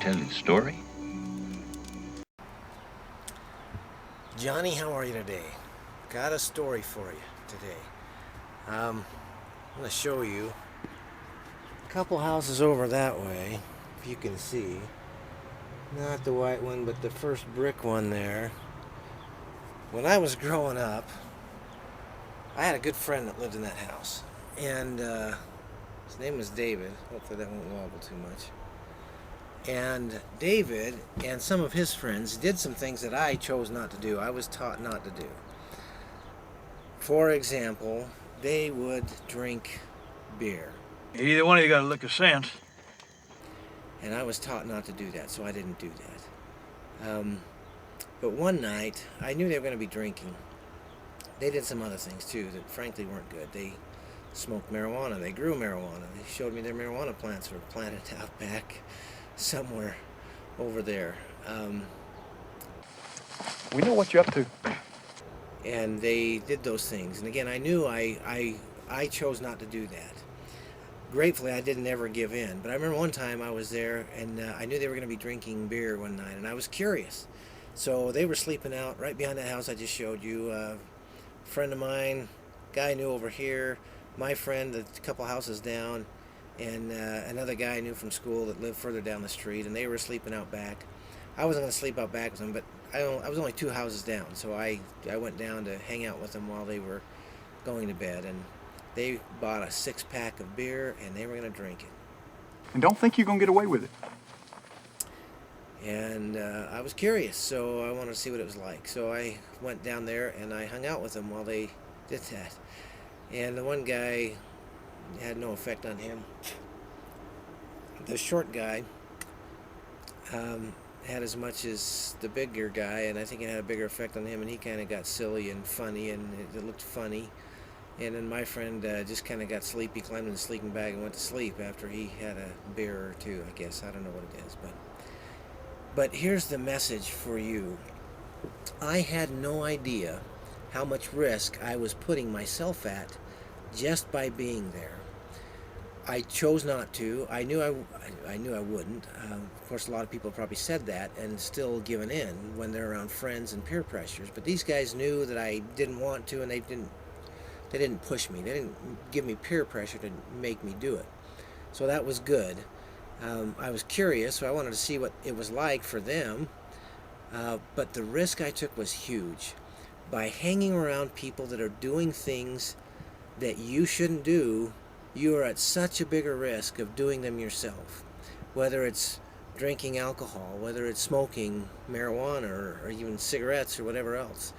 tell you the story? Johnny, how are you today? Got a story for you today. I'm going to show you a couple houses over that way, if you can see. Not the white one, but the first brick one there. When I was growing up, I had a good friend that lived in that house. And his name was David. Hopefully that won't wobble too much. And David and some of his friends did some things that I chose not to do. I was taught not to do. For example, they would drink beer. Either one of you got a lick of sense. And I was taught not to do that, so I didn't do that. But one night, I knew they were going to be drinking. They did some other things too that frankly weren't good. They smoked marijuana. They grew marijuana. They showed me their marijuana plants were planted out back somewhere over there. We know what you're up to. And they did those things. And again, I knew I chose not to do that. Gratefully, I didn't ever give in. But I remember one time I was there, and I knew they were going to be drinking beer one night, and I was curious. So they were sleeping out right behind that house I just showed you. A friend of mine, guy I knew over here, my friend a couple houses down, and another guy I knew from school that lived further down the street, and they were sleeping out back. I wasn't going to sleep out back with them, but I was only 2 houses down, so I went down to hang out with them while they were going to bed, and they bought a 6-pack of beer, and they were going to drink it. And don't think you're going to get away with it. And I was curious, so I wanted to see what it was like. So I went down there, and I hung out with them while they did that. And the one guy had no effect on him. The short guy had as much as the bigger guy, and I think it had a bigger effect on him, and he kind of got silly and funny, and it looked funny. And then my friend just kind of got sleepy, climbed in the sleeping bag and went to sleep after he had a beer or two, I guess. I don't know what it is. But here's the message for you. I had no idea how much risk I was putting myself at just by being there. I chose not to. I knew I wouldn't. Of course, a lot of people probably said that and still given in when they're around friends and peer pressures. But these guys knew that I didn't want to, and they didn't push me. They didn't give me peer pressure to make me do it. So that was good. I was curious, so I wanted to see what it was like for them. But the risk I took was huge. By hanging around people that are doing things that you shouldn't do, you are at such a bigger risk of doing them yourself. Whether it's drinking alcohol, whether it's smoking marijuana or even cigarettes or whatever else.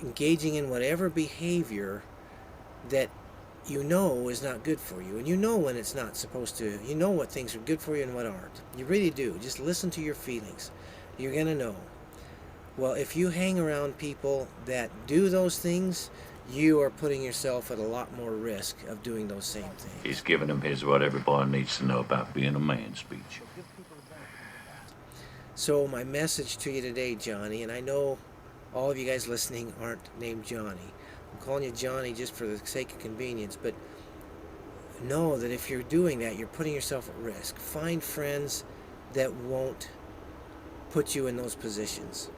Engaging in whatever behavior that you know is not good for you. And you know when it's not supposed to. You know what things are good for you and what aren't. You really do. Just listen to your feelings. You're going to know. Well, if you hang around people that do those things, you are putting yourself at a lot more risk of doing those same things. He's giving him his what every boy needs to know about being a man speech. So my message to you today, Johnny, and I know all of you guys listening aren't named Johnny. I'm calling you Johnny just for the sake of convenience, but know that if you're doing that, you're putting yourself at risk. Find friends that won't put you in those positions.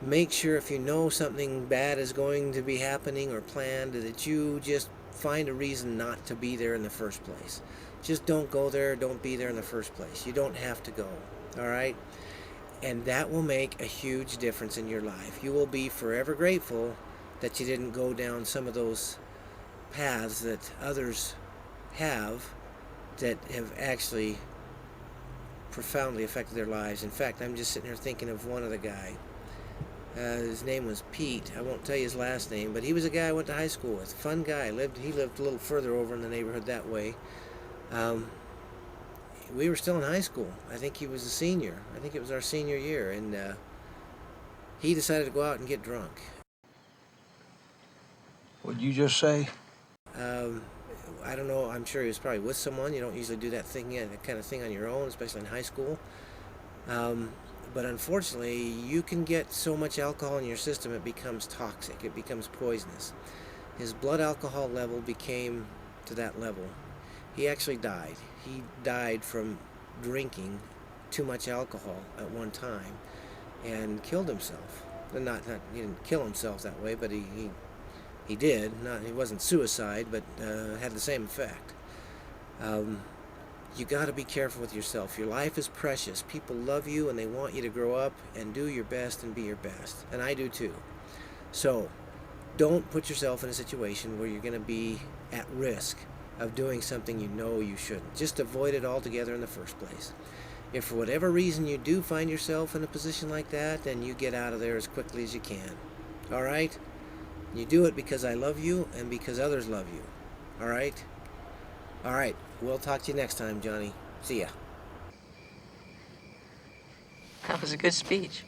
Make sure if you know something bad is going to be happening or planned, that you just find a reason not to be there in the first place. Just don't go there, don't be there in the first place. You don't have to go, all right? And that will make a huge difference in your life. You will be forever grateful that you didn't go down some of those paths that others have that have actually profoundly affected their lives. In fact, I'm just sitting here thinking of one other guy. His name was Pete. I won't tell you his last name, but he was a guy I went to high school with. Fun guy. He lived a little further over in the neighborhood that way. We were still in high school. I think he was a senior. I think it was our senior year, and he decided to go out and get drunk. What'd you just say? I don't know. I'm sure he was probably with someone. You don't usually do that kind of thing on your own, especially in high school. But unfortunately, you can get so much alcohol in your system it becomes toxic. It becomes poisonous. His blood alcohol level became to that level. He actually died. He died from drinking too much alcohol at one time and killed himself. He didn't kill himself that way, but he did. He wasn't suicide, but had the same effect. You got to be careful with yourself. Your life is precious. People love you and they want you to grow up and do your best and be your best. And I do too. So don't put yourself in a situation where you're going to be at risk of doing something you know you shouldn't. Just avoid it altogether in the first place. If for whatever reason you do find yourself in a position like that, then you get out of there as quickly as you can. All right? You do it because I love you and because others love you. All right? All right. We'll talk to you next time, Johnny. See ya. That was a good speech.